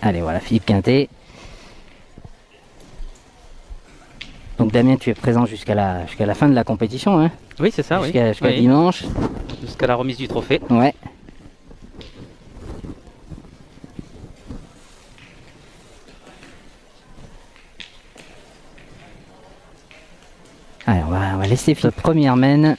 Allez, voilà, Philippe Quintet. Donc Damien, tu es présent jusqu'à la fin de la compétition, hein? Oui, c'est ça, Jusqu'à oui. dimanche. Jusqu'à la remise du trophée. Ouais. Allez, on va laisser Philippe première mène.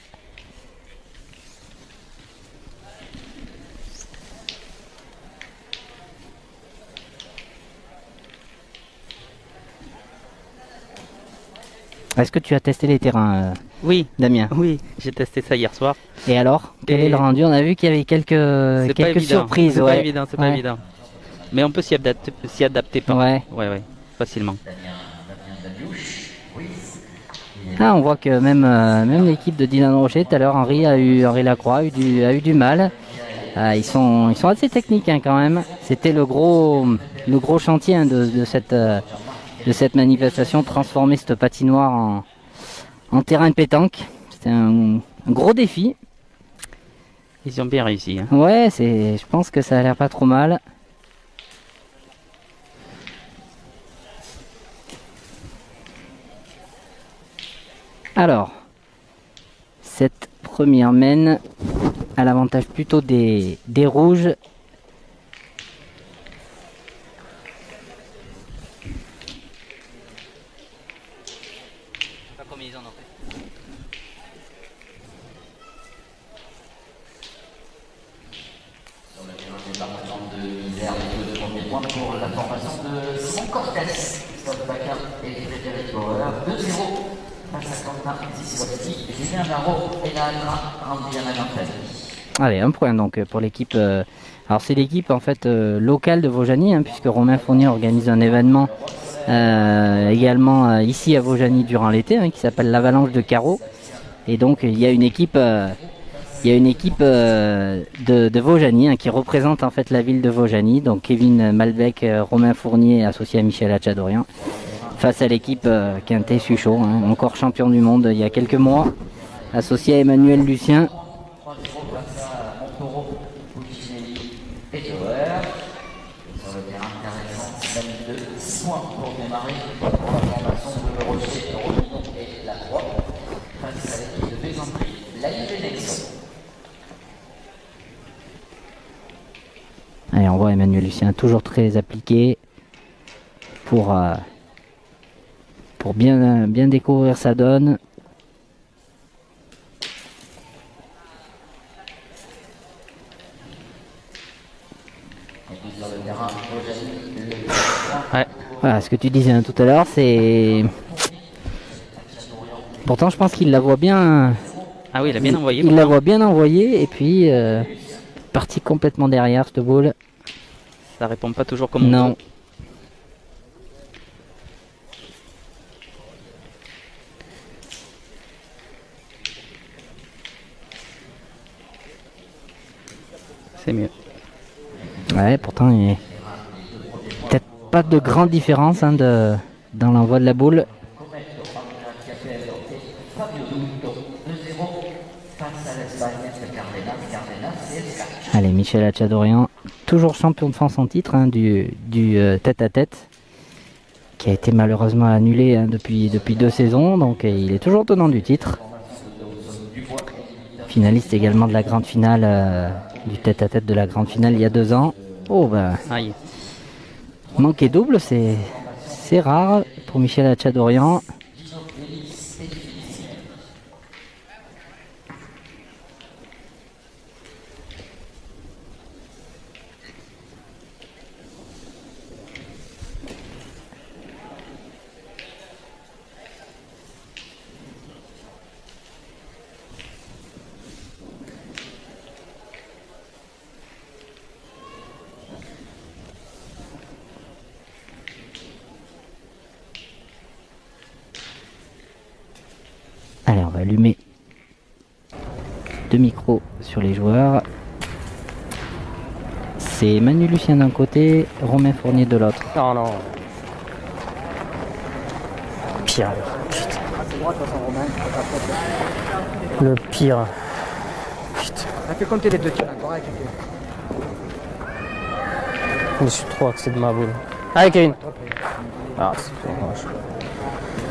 Est-ce que tu as testé les terrains, Oui, Damien? oui, j'ai testé ça hier soir. Et alors, quel est le rendu? On a vu qu'il y avait quelques surprises. C'est Ouais. pas évident, c'est pas évident. Mais on peut s'y adapter pas. Ouais. Ouais, facilement. Ah, on voit que même l'équipe de Dylan Rocher, tout à l'heure, Henri Lacroix a eu du mal. Ils sont assez techniques, hein, quand même. C'était le gros chantier, hein, de cette manifestation, transformer cette patinoire en terrain de pétanque. C'était un gros défi. Ils ont bien réussi. Hein. Ouais, je pense que ça a l'air pas trop mal. Alors, cette première mène a l'avantage plutôt des rouges. Pas combien ils en ont fait. Sur le terrain département de l'Isère, les deux premiers points pour la formation de Simon Cortés, Christophe Bacquin et Frédéric Bauer. 2-0 face à Quentin Ziswati, Julien Narro et la Randiana Gantel. Allez, un point donc pour l'équipe. Alors c'est l'équipe en fait locale de Vaujany, hein, puisque Romain Fournier organise un événement également ici à Vaujany durant l'été, hein, qui s'appelle l'Avalanche de Carreau. Et donc il y a une équipe de Vaujany, hein, qui représente en fait la ville de Vaujany. Donc Kevin Malbec, Romain Fournier associé à Michel Hachadorian, face à l'équipe Quintet Suchot, hein, encore champion du monde il y a quelques mois, associé à Emmanuel Lucien. 3-0 face à Montoro, Puccinelli et Bauer. Sur le terrain intéressant, c'est la 2, 6 points pour démarrer pour la formation de Rocher, Romignon et Lacroix. Face à l'équipe de Bézantry, Laïve et Nexon. Allez, on voit Emmanuel Lucien toujours très appliqué pour bien découvrir sa donne. Ouais. Voilà, ce que tu disais, hein, tout à l'heure, c'est... Pourtant, je pense qu'il la voit bien. Ah oui, il a bien envoyé. Il la voit bien envoyée, et puis parti complètement derrière cette boule. Ça répond pas toujours comme on Non. veut. C'est mieux. Ouais, pourtant, il y a peut-être pas de grande différence, hein, dans l'envoi de la boule. Allez, Michel Hachadorian, toujours champion de France en titre, hein, du tête-à-tête, qui a été malheureusement annulé, hein, depuis 2 saisons, donc il est toujours tenant du titre. Finaliste également de la grande finale, du tête-à-tête de la grande finale il y a 2 ans. Oh bah, Aïe. manquer double, c'est rare pour Michel Hachadorian. Allez, on va allumer 2 micros sur les joueurs. C'est Manu Lucien d'un côté, Romain Fournier de l'autre. Non, non. Pire. Le pire. Putain. Ça fait compter les 2 tirs encore avec Je suis trop axé de ma boule. Allez, Kevin. Ah, c'est dommage.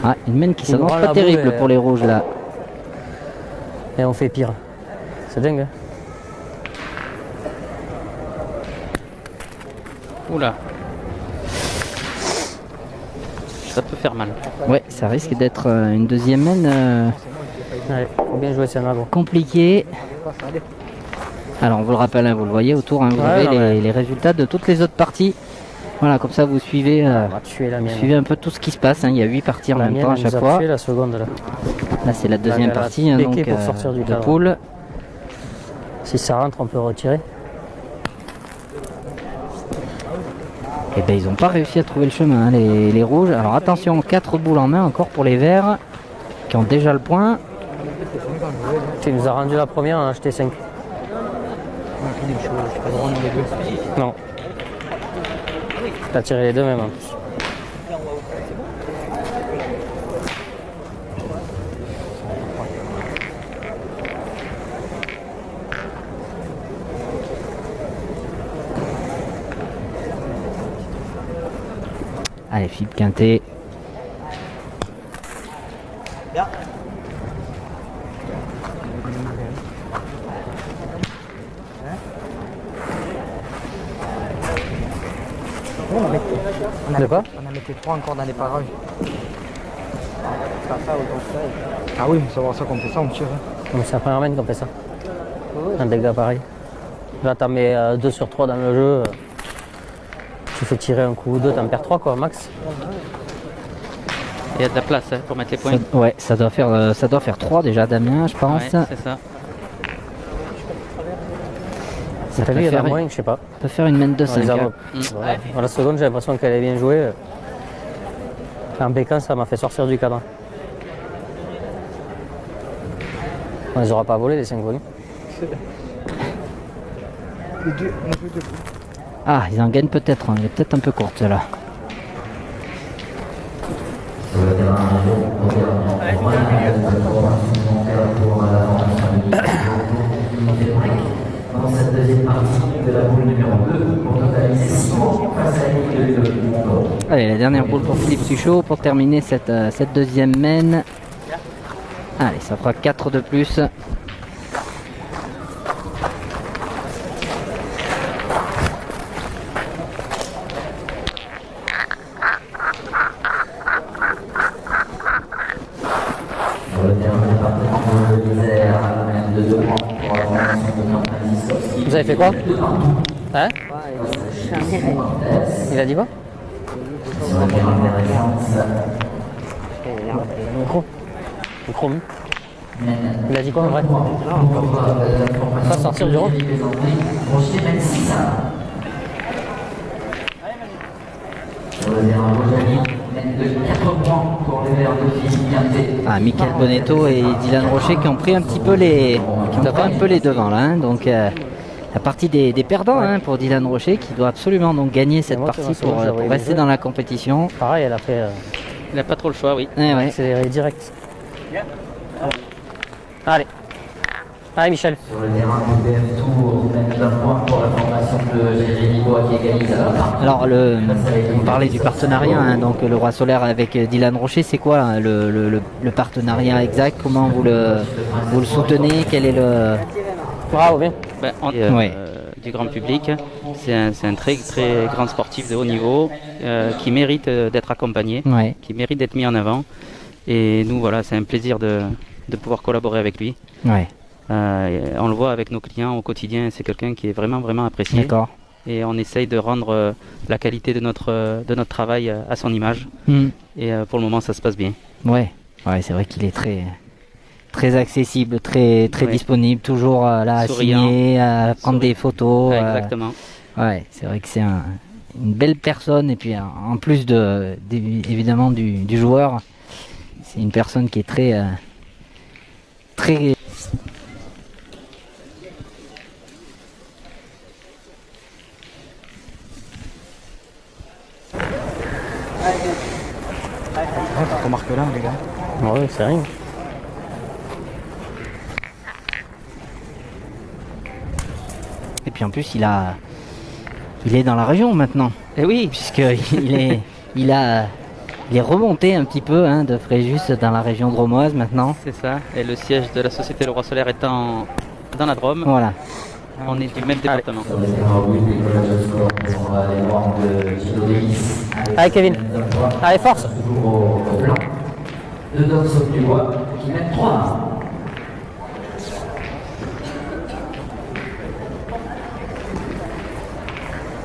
Ah, une main qui Il s'annonce prend pas la terrible boule et- pour les rouges là. Et on fait pire. C'est dingue. Hein. Oula. Ça peut faire mal. Ouais, ça risque d'être une deuxième main Allez, faut bien jouer Sanago. compliquée. Alors on vous le rappelle, hein, vous le voyez autour, hein, vous Ouais, avez non, mais- les résultats de toutes les autres parties. Voilà, comme ça vous suivez, On va tuer la vous mienne. suivez un peu tout ce qui se passe. Hein. Il y a 8 parties en La même mienne, temps à elle chaque nous a fois. tué la seconde là. Là c'est la deuxième elle a partie hein, piqué donc, pour sortir du de cadre. poule. Si ça rentre, on peut retirer. Et ben ils n'ont pas réussi à trouver le chemin, hein, les rouges. Alors attention, 4 boules en main encore pour les verts qui ont déjà le point. Tu nous as rendu la première, on a acheté 5. Non. T'as tiré les deux même en plus. Allez, Philippe Quintet. De quoi? On en mettait 3 encore dans les parages. Ah oui, mais savoir ça qu'on fait ça, on tire. Donc c'est la première main qu'on fait ça. Un dégât pareil. Là t'en mets 2 sur 3 dans le jeu. Tu fais tirer un coup ou deux, t'en perds 3 quoi, max. Il y a de la place hein, pour mettre les points. Ouais, ça doit faire 3 déjà, Damien, je pense. Ouais, c'est ça. Ça T'as peut vu, il y en a faire, moins, je sais pas. peut faire une main de On 5. les a- hein. Voilà. Dans la seconde, j'ai l'impression qu'elle est bien jouée. En bécane, ça m'a fait sortir du cadre. On les aura pas volés, les 5 volés. Ah, ils en gagnent peut-être, hein. Elle est peut-être un peu courte celle-là. Dans cette deuxième partie de la boule numéro 2 pour totaliser 6 points face à l'équipe de Montoro. Allez, la dernière boule pour Philippe Suchot pour terminer cette deuxième main. Allez, ça fera 4 de plus. Sur le terrain département de l'Isère, même de 2 points pour la formation de Norman Lisowski. Vous avez fait quoi? Hein? Il a dit quoi? Sur le terrain de référence, Micro. Micro, oui. Il a dit quoi en vrai? Pas sortir du rond. Rocher 26. Sur le terrain Bojani, mène de 4 points pour les Verts de Philippe Quintet. Ah, Michael Bonetto et Dylan Rocher qui ont pris un petit peu les devants là. Hein. Donc la partie des perdants hein, pour Dylan Rocher qui doit absolument donc gagner cette moi, partie c'est bon, pour j'avais rester joué. dans la compétition. Pareil, elle a fait Il n'a pas trop le choix, oui. Eh ouais. accélérer direct. Allez. Allez, Michel. Sur le terrain du BF Tour, mène d'un point pour la formation de Jérémy Bois qui égalise à la fin. Alors on parlait du partenariat, hein, donc le Roi Solaire avec Dylan Rocher, c'est quoi hein, le partenariat exact? Comment vous le soutenez? Quel est le... Bravo, bien. Ben, Ouais. Du grand public, c'est un très très grand sportif de haut niveau qui mérite d'être accompagné, Ouais, qui mérite d'être mis en avant. Et nous, voilà, c'est un plaisir de pouvoir collaborer avec lui. ouais, On le voit avec nos clients au quotidien, c'est quelqu'un qui est vraiment vraiment apprécié. d'accord. Et on essaye de rendre la qualité de notre travail à son image. Hmm. Et pour le moment, ça se passe bien. Ouais, ouais, c'est vrai qu'il est très accessible, très Ouais. disponible, toujours là à Souriant. signer, à prendre des photos. Exactement. Ouais, c'est vrai que c'est une belle personne et puis en plus évidemment du joueur, c'est une personne qui est très Faut qu'on marque là, les gars. Ouais, c'est rien. et puis en plus il a il est dans la région maintenant. Et oui, Puisqu'il est, il est remonté un petit peu hein, de Fréjus dans la région dromoise maintenant. c'est ça. Et le siège de la société Le Roi Solaire étant dans la Drôme, Voilà. on est du même département. Sur le terrain rouge, décollage de score pour les rangs de Gino Delis. Allez Kevin, allez force. Toujours au blanc. De Dox du bois qui mène 3-1.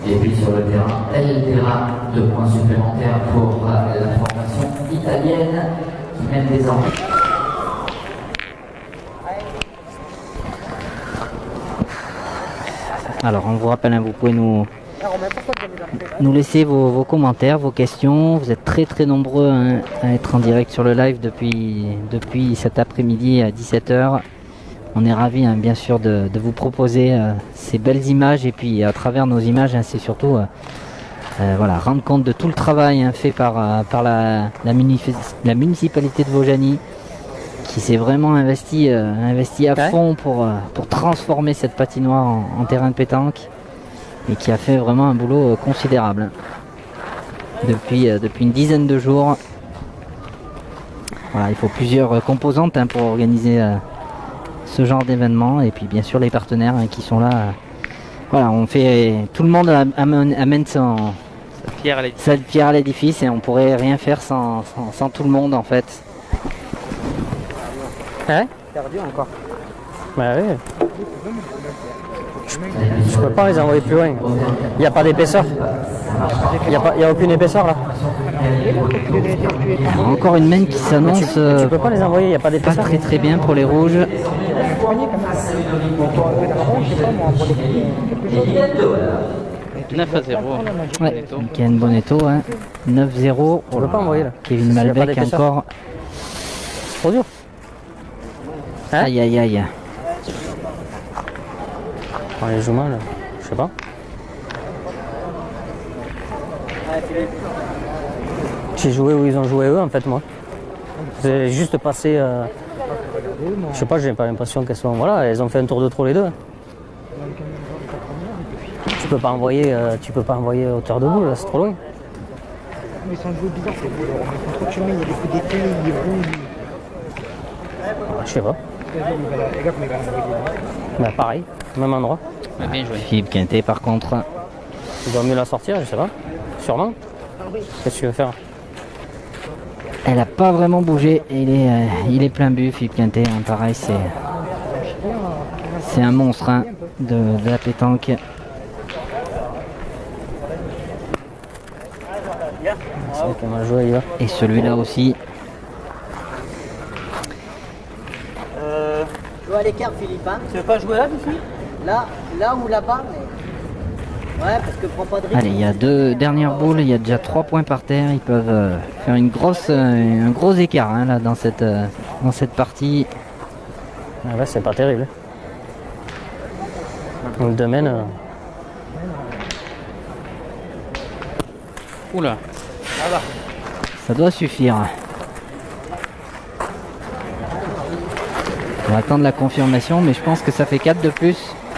Et puis sur le terrain, Eldera, 2 points supplémentaires pour la formation italienne qui mène désormais. Alors on vous rappelle, hein, vous pouvez nous laisser vos commentaires, vos questions. Vous êtes très très nombreux hein, à être en direct sur le live depuis cet après-midi à 17h. On est ravis hein, bien sûr de vous proposer ces belles images et puis à travers nos images hein, c'est surtout voilà, rendre compte de tout le travail hein, fait par la municipalité de Vaujany qui s'est vraiment investi à fond pour transformer cette patinoire en terrain de pétanque et qui a fait vraiment un boulot considérable depuis une dizaine de jours. Voilà, il faut plusieurs composantes hein, pour organiser ce genre d'événement et puis bien sûr les partenaires hein, qui sont là. Voilà, on fait, tout le monde amène sa pierre à l'édifice et on pourrait rien faire sans tout le monde en fait. Hein? Perdu encore. Bah oui. Je peux pas les envoyer plus loin. Il n'y a pas d'épaisseur. Il n'y a aucune épaisseur là. Alors, encore une main qui s'annonce Tu peux pas les envoyer, il n'y a pas pas d'épaisseur. très très bien pour les rouges. 9-0. Ouais, Ken Bonetto, hein. 9-0. On peut pas envoyer là. Kevin Il y a pas Malbec d'épaisseur. encore. Trop dur. Hein? Aïe aïe aïe. On les joue mal, je sais pas. J'ai joué où ils ont joué eux en fait moi. J'ai juste passé. Je sais pas, j'ai pas l'impression qu'elles sont. Voilà, elles ont fait un tour de trop les deux. Tu peux pas envoyer hauteur de boule, là, c'est trop loin. Mais ils sont joués bizarres, c'est beau. Contre tu mets, il y a des coups d'épée, il est rouge. Je sais pas. Bah pareil, même endroit. Bien joué. Philippe Quintet par contre. Tu dois mieux la sortir, je sais pas. Sûrement. Qu'est-ce que tu veux faire? Elle a pas vraiment bougé et il est plein but Philippe Quintet. Hein, pareil, c'est un monstre hein, de la pétanque. C'est vrai qu'elle m'a joué, il va. Et celui-là aussi. Joue à l'écart, Philippe. Hein. Tu veux pas jouer là, dessus? Là ou là-bas, mais. Ouais, parce que prends pas de risque. Allez, il y a 2 dernières boules, il y a déjà 3 points par terre. Ils peuvent faire un gros écart hein, là, dans cette partie. Ah ouais, c'est pas terrible. Le domaine. Oula. Ça doit suffire. On va attendre la confirmation, mais je pense que ça fait 4 de plus.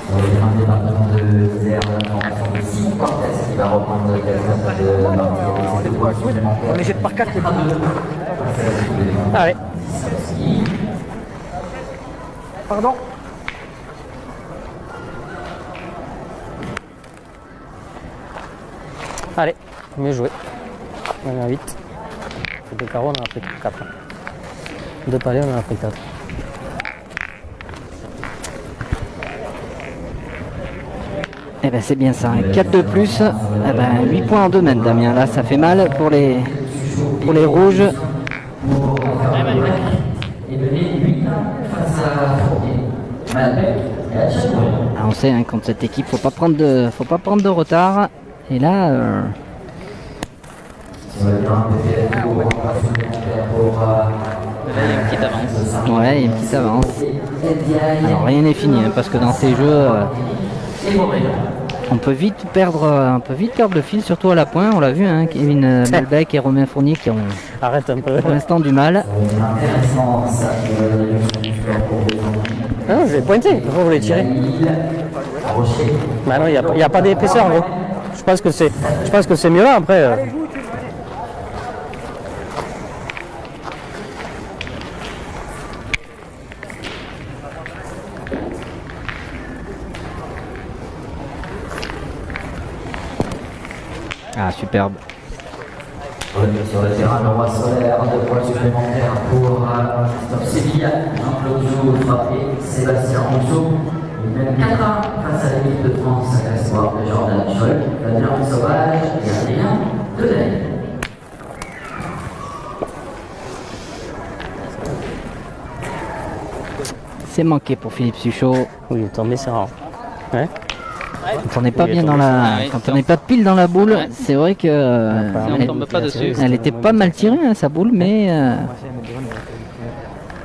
Sur le terrain département de Zère, l'information de Simon Cortez qui va reprendre le téléphone de Martin et 2 points supplémentaires. On les jette par 4 les coups. Allez. Pardon. Allez, mieux joué. On est à 8. C'est 2 carreaux, on en a pris 4. 2 palets, on en a pris 4. Eh ben c'est bien ça, 4 de plus, eh ben, 8 points en domaine Damien, là ça fait mal pour les rouges. Ah, on sait hein, contre cette équipe faut pas prendre de retard. Et là Sur le terrain PPF, pour Il y a une petite avance. ouais, il y a une petite avance. Alors rien n'est fini hein, parce que dans ces jeux on peut vite perdre le fil, surtout à la pointe. On l'a vu, hein, Kevin Malbec et Romain Fournier qui ont Arrête un peu. pour l'instant du mal. intéressant, ça, Non, je vais pointer, pourquoi vous voulez tirer? Rocher. Bah non, il n'y a pas d'épaisseur, gros. Je pense que c'est mieux là après. Ah, superbe. Revenu sur le terrain, le roi solaire, 2 points supplémentaires pour Christophe Séville, Jean-Claude Jou frappé, Sébastien Rousseau. Il mène 4-1 face à l'équipe de France à l'espoir de Jordan Scholk, Damien Sauvage et Adrien Delay. C'est manqué pour Philippe Suchot. Oui, il est tombé, c'est rare. Ouais. Quand on n'est pas Oui, bien dans Ah la, oui, quand on n'est pas pile dans la boule, Ouais. c'est vrai que Si on elle, tombe pas dessus. elle était pas mal tirée hein, sa boule, mais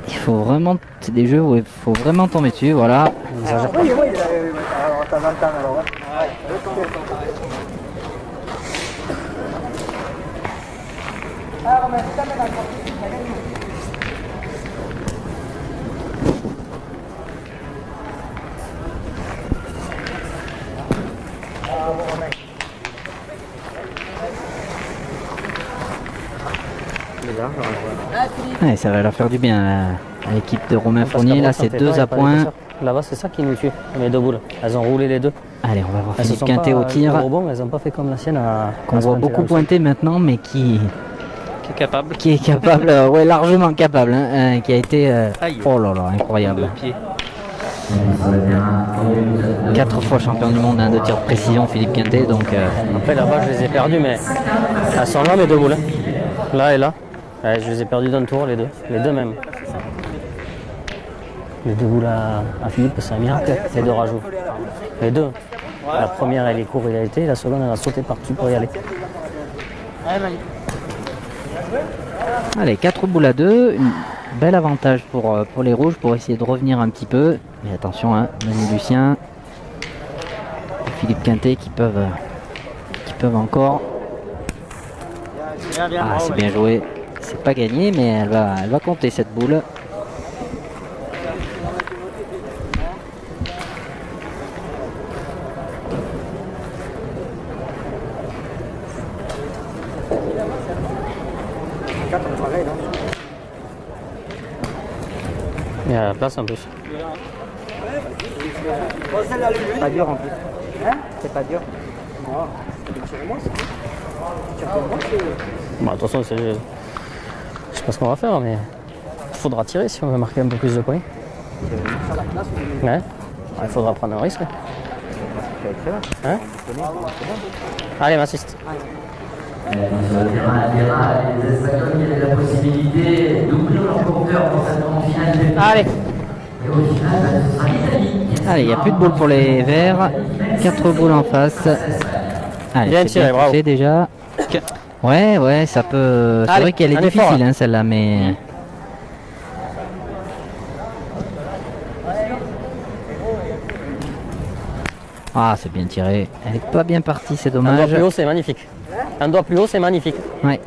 il faut vraiment, c'est des jeux où il faut vraiment tomber dessus, voilà. Alors, t'as 20 ans alors. Ouais, ça va leur faire du bien à l'équipe de Romain Parce Fournier. qu'à Là, moi, ça me c'est fait 2 peur, il y a à pas points. d'épaisseur. Là-bas, c'est ça qui nous tue, les deux boules. Elles ont roulé les deux. Allez, on va voir Elles se Philippe sont Quintet pas au tir, rebond, elles n'ont pas fait comme la sienne qu'on à se voit planter beaucoup là-dessus. pointer maintenant, mais qui Qui est capable. est capable, ouais, largement capable, hein, qui a été, Aïe. oh là là, incroyable. 2 pieds. Sur le terrain, 4 fois champion du monde hein, de tir de précision, Philippe Quintet, donc Après, là-bas, je les ai perdues, mais elles sont là, mes deux boules. Là et là. Ouais, je les ai perdues d'un tour, les deux même. Les deux boules à Philippe, c'est un miracle, les deux rajouts. Les deux. La première, elle est court, il a été, la seconde, elle a sauté par-dessus pour y aller. allez, 4 boules à 2, un bel avantage pour les rouges pour essayer de revenir un petit peu. Mais attention, hein, Manu Lucien et Philippe Quintet qui peuvent encore. Ah, c'est bien joué. C'est pas gagné, mais elle va compter cette boule. Il y a la place en plus. Pas dur en plus. C'est pas dur. Bon, de toute façon, je sais pas ce qu'on va faire, mais il faudra tirer si on veut marquer un peu plus de points. Ouais. Il faudra prendre un risque. Hein? Allez, m'assiste. sur le terrain latéral, les Espagnols qui avaient la possibilité d'ouvrir leur compteur pour cette grande finale de Allez. Et au final, ce sera l'Italie. Allez, il n'y a plus de boules pour les verts. 4 boules en face. Allez, Bien c'est tiré, bien bravo. fait déjà. Ouais, ça peut. C'est Allez, vrai qu'elle est un effort, difficile, là. hein, celle-là, mais. Ah, c'est bien tiré. Elle est pas bien partie, c'est Un doigt dommage. plus haut, c'est magnifique. Un doigt plus haut, c'est magnifique. Ouais.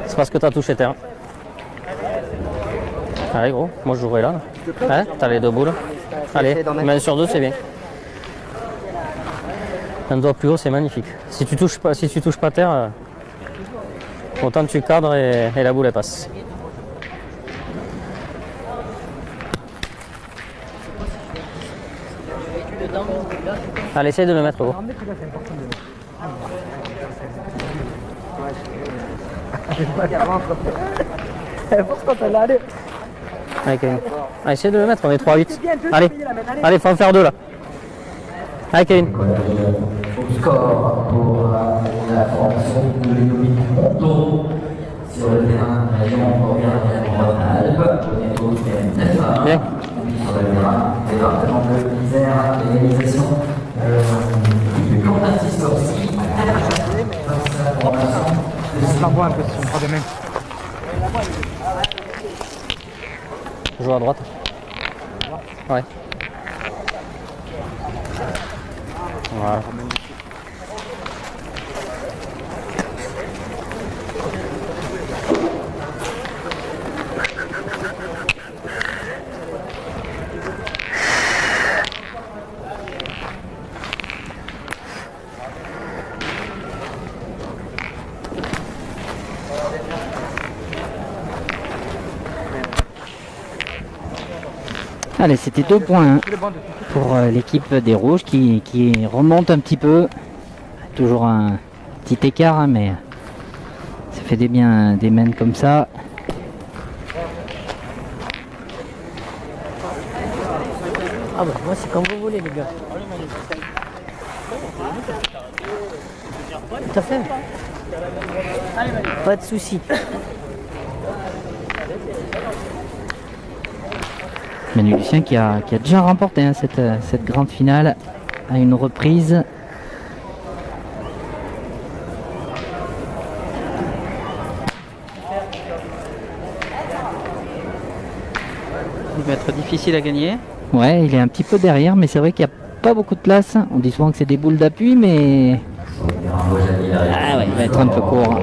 C'est parce que tu as touché terre. Allez, gros, moi je jouerai là. Hein? T'as les deux boules. Allez, main sur deux, c'est bien. Un doigt plus haut, c'est magnifique. Si tu touches pas terre, autant tu cadres et la boule elle passe. Allez, essaye de le mettre, gros. Pourquoi t'as l'air? Allez, Kevin. Allez, essaye de le mettre, on est 3-8. Allez, allez, faut en faire deux là. Allez, Kevin. Au score pour la formation de Ludovic Ponto sur le terrain Rayon Auvergne-Rhône-Alpes. Bientôt, il y a 9 à 1. Bien. Sur le terrain, département de l'Isère, l'égalisation du Quentin Siskorski. Face à la formation On s'envoie un peu sur le bras de main. Joue à droite. Ouais. Voilà. Allez, c'était 2 points pour l'équipe des Rouges qui remonte un petit peu. Toujours un petit écart, hein, mais ça fait des mènes comme ça. Ah bah moi c'est comme vous voulez les gars. Tout à fait. Pas de soucis. Manu Lucien qui a déjà remporté hein, cette grande finale à une reprise. Il va être difficile à gagner. Ouais, il est un petit peu derrière, mais c'est vrai qu'il n'y a pas beaucoup de place. On dit souvent que c'est des boules d'appui, mais ah ouais, il va être un peu court.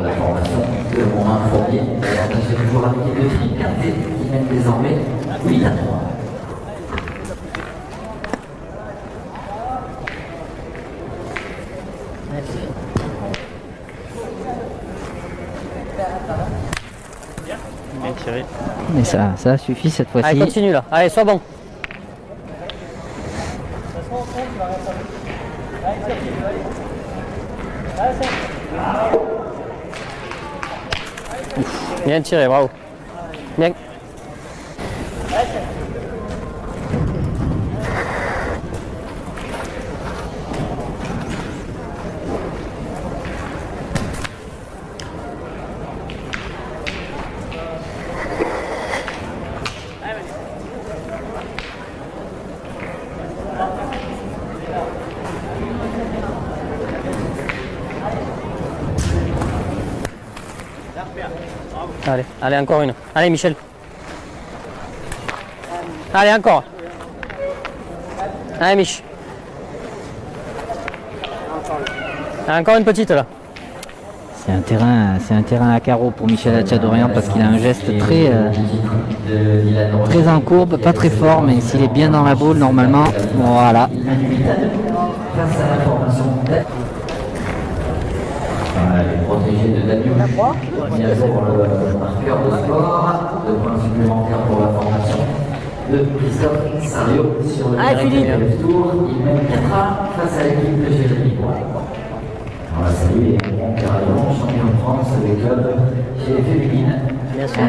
Bien tiré. Mais ça suffit cette Allez, fois-ci. continue là. Allez, sois bon. Bien tiré, bravo. Bien. Allez, allez, encore une. Allez, Michel. Allez, encore. Allez, Mich. Encore une petite là. C'est un terrain à carreau pour Michel Hatchadorian parce qu'il a un geste très en courbe, pas très fort, mais s'il est bien dans la boule, normalement, voilà. Les protégés de Danube, bien pour le marqueur de score, 2 points supplémentaires pour la formation de Christophe Sario sur le direct tour. Il mène 4-1 face à l'équipe de Jérémy Bois. On va saluer Ron Carallon, champion de France des clubs chez les féminines. Bien sûr.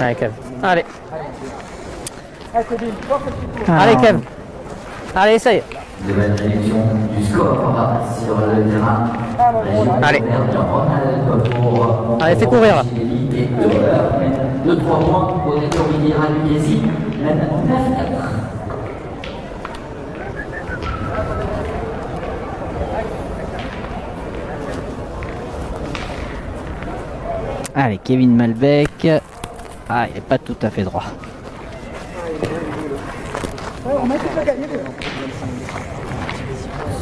Allez, Kev. Allez. Allez, Kev. Allez, essaye. De la direction du score sur le terrain. Allez. Allez, fais courir là. 2-3 points au détour Mira Lucchesi, mène 9-4. Allez, Kevin Malbec. Ah, il n'est pas tout à fait droit.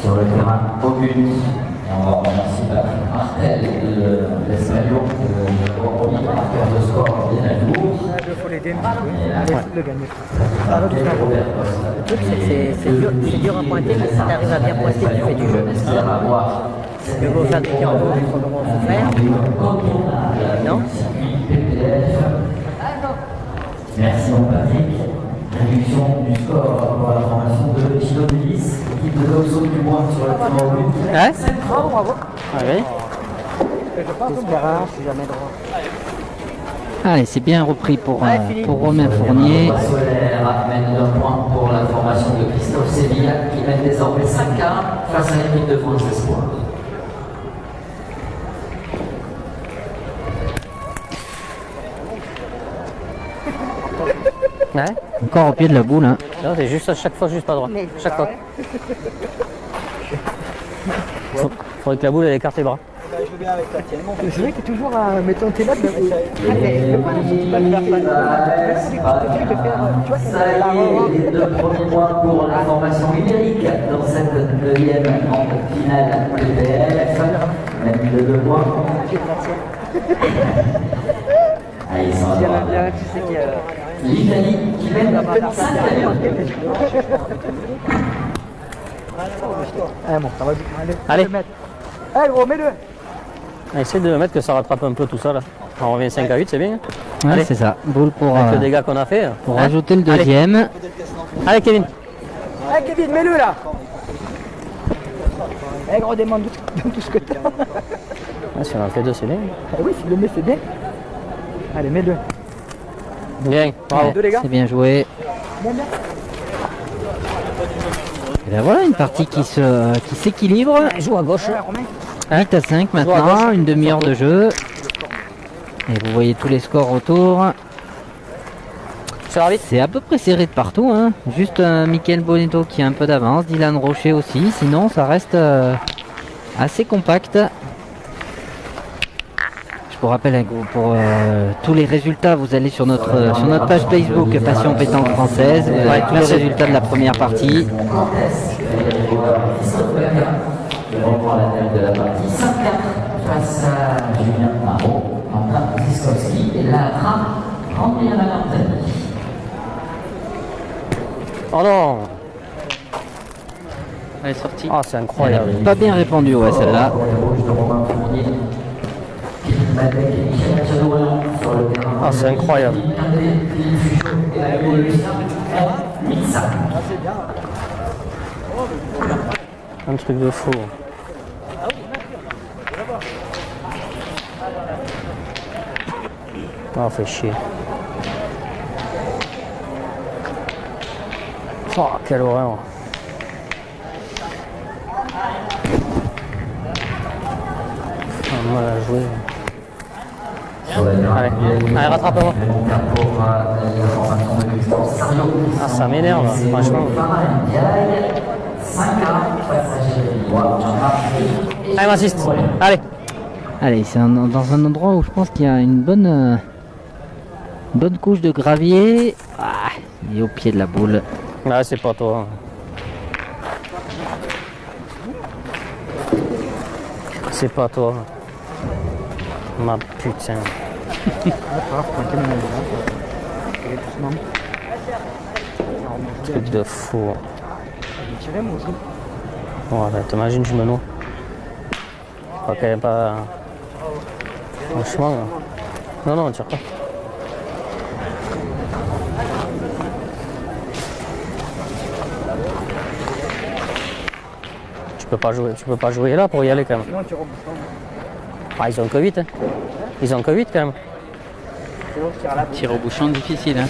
Sur le terrain, au but. On va remercier Patrick Martel, l'Espagnol, le marqueur de score bien à jour. Il faut l'aider, le gagner. Le truc, c'est dur à pointer, mais si tu arrives à bien pointer, tu fais du jeu. Il faut faire des tirs en gauche, comment faut faire. Non? Merci mon Patrick. Réduction du score pour la formation de Chino Delis, équipe de Doxo du Bois sur le terrain au but. Ouais. Bravo, bravo. Allez. C'est jamais droit. Allez, c'est bien repris pour Romain Fournier. Solaire mène 1 point pour la formation de Christophe Sevilla qui mène désormais 5-1 face à l'équipe de France Espoir. Ouais. Encore au pied de la boule. Hein. Non, c'est juste à chaque fois juste pas droit. Chaque fois. Faudrait que la boule elle écarte les bras. C'est vrai que t'es toujours à mettre tes notes. Ça y est, les 2 premiers points pour la formation numérique dans cette 9e finale PPF. Même de 2 points. Allez, ils sont à droite. L'Italie qui mène 5-1. Ah bon, ça va vite. Allez. Allez, gros, mets-le. Essaye de mettre que ça rattrape un peu tout ça là. On revient 5 à 8, c'est bien. Ouais, Allez. c'est ça. Boule pour, Avec le dégât qu'on a fait. pour Hein? rajouter le deuxième. Allez Kevin. Allez Kevin, mets-le là. Eh gros, demande tout ce que t'as. Ah, si on en fait 2, c'est bien. Ah oui, si le met, c'est bien. Allez, mets-le. Bien, bravo. Deux les gars. C'est bien joué. Bien, bien. Et ben voilà une partie qui s'équilibre. Joue à gauche. 8 à 5 Joue à maintenant, gauche. une demi-heure de jeu. Et vous voyez tous les scores autour. Sur l'arbitre. C'est à peu près serré de partout, hein. Juste Michael Bonetto qui a un peu d'avance, Dylan Rocher aussi, sinon ça reste assez compact. Je vous rappelle pour tous les résultats, vous allez sur notre page Facebook Passion Pétanque Française, vous avez tous les résultats de la première partie. Je reprends la tête de la partie 5-4 face à Julien Marot, Quentin Ziskowski et la trappe André Valentini. Oh non. Elle est sortie. Ah, c'est incroyable. Pas bien répondu, ouais, celle-là. Ah, c'est incroyable. Un truc de fou. Ah, fait chier. Oh, quelle horreur. Mal à jouer. Allez, allez rattrape-moi. Ah, ça m'énerve, franchement. Allez, m'assiste. Allez. Allez, c'est dans un endroit où je pense qu'il y a une bonne couche de gravier. Ah, il est au pied de la boule. Ouais, c'est pas toi. C'est pas toi. Ma putain. Truc de fou. Ouais, bah, t'imagines, je me noie. Pas quand même pas. Franchement. Non, non, on tire pas. Tu peux pas jouer là pour y aller quand même. Ah, ils ont que 8. Hein. Ils ont que 8 quand même. Tir au bouchon difficile. Hein.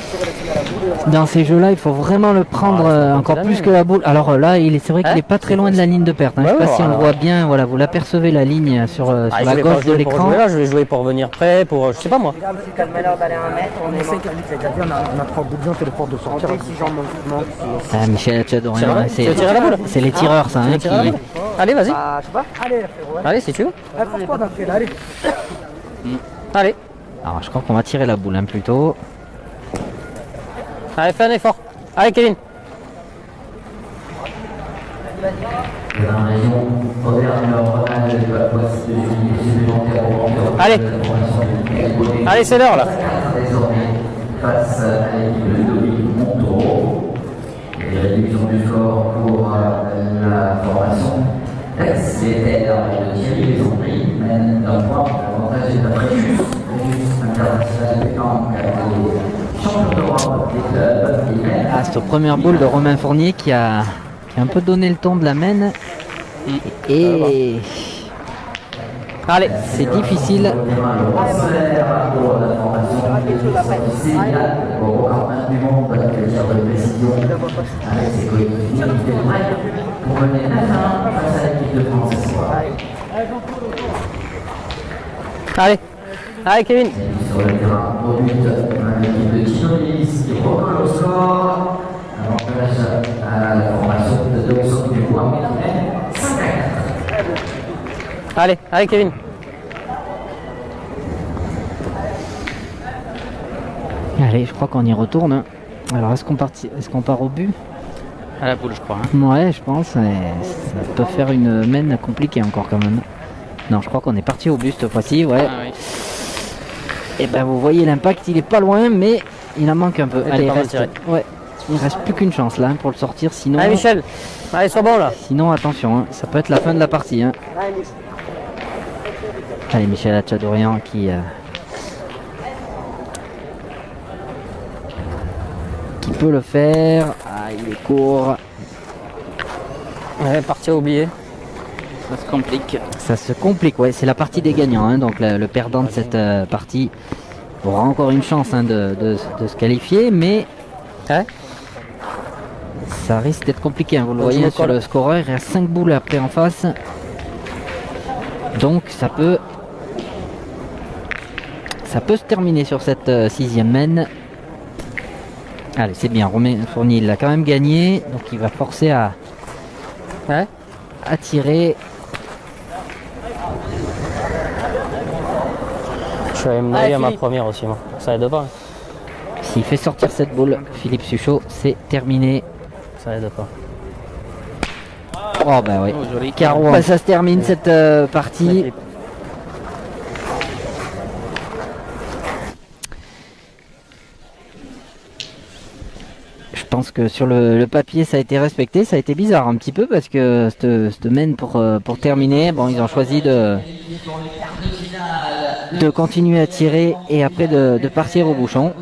Dans ces jeux-là, il faut vraiment le prendre encore plus que la boule. Alors là, c'est vrai qu'il n'est pas très loin de la ligne de perte. Hein. Je ne sais pas si on le voit bien. Voilà, vous l'apercevez la ligne sur la gauche de l'écran. Je vais jouer pour venir prêt, pour je sais pas moi. Quand le malheur d'aller 1 mètre, on est mort. On a 3 bouts de viande, c'est le fort de sortir. Si j'en manque. Ah, Michel, tu as adoré. Hein, Tu veux tirer la boule? C'est les tireurs, ça. Hein, qui... Allez, vas-y. Ah, je sais pas. Allez, frérot. Allez, si tu veux. Pourquoi t'as fait là? Allez. Allez. Alors, je crois qu'on va tirer la boule hein, plutôt. Allez, fais un effort. Allez, Kevin. Allez. Allez, c'est l'heure là. Face à l'équipe de Dominique Montaureau. Et réduction du score pour la formation ex-CTR de Thierry Lesombry mène d'un point. L'avantage est après juste international pétanque des champions d'Europe des clubs. Ah, cette première boule de Romain Fournier qui a un peu donné le ton de la mène. Et allez, c'est difficile. allez, allez, Kevin. Sur le terrain, au but, l'équipe de Tinolis qui recolle au score. Avantage à la formation de Dawson Dubois qui mène 5-4. Allez, allez, Kevin. Allez, je crois qu'on y retourne. Alors, est-ce qu'on part au but? À la boule, je crois. Hein. Ouais, je pense. Mais ça peut faire une mène compliquée encore quand même. Non, je crois qu'on est parti au but cette fois-ci, ouais. Ah, oui. Et ben vous voyez l'impact, il est pas loin, mais il en manque un peu. Il Allez, était pas mal reste, tiré. ouais, il reste plus qu'une chance là hein, pour le sortir, sinon. Allez, Michel. Allez, sois bon là. Sinon attention, hein, ça peut être la fin de la partie. Hein. Allez, Michel Hatchadourian qui peut le faire. Ah, il est court. Ouais, partie à oublier. Ça se complique. Ça se complique, ouais. C'est la partie des gagnants. Hein. Donc le perdant de cette partie aura encore une chance hein, de se qualifier, mais Ouais. ça risque d'être compliqué. Hein. Vous le voyez sur le scoreur, il reste 5 boules après en face. Donc ça peut se terminer sur cette 6e main. Allez, c'est bien. Romain Fournier, il a quand même gagné. Donc il va forcer à tirer. Je suis allé me noyer à ma première aussi, moi. Ça aide pas. S'il fait sortir cette boule, Philippe Suchot, c'est terminé. Ça aide pas. Oh bah oui. Oh, joli. Carreau. Bah, ça se termine cette partie. Je pense que sur le papier ça a été respecté. Ça a été bizarre un petit peu parce que cette main pour terminer, bon ils ont choisi de continuer à tirer et après de partir au bouchon.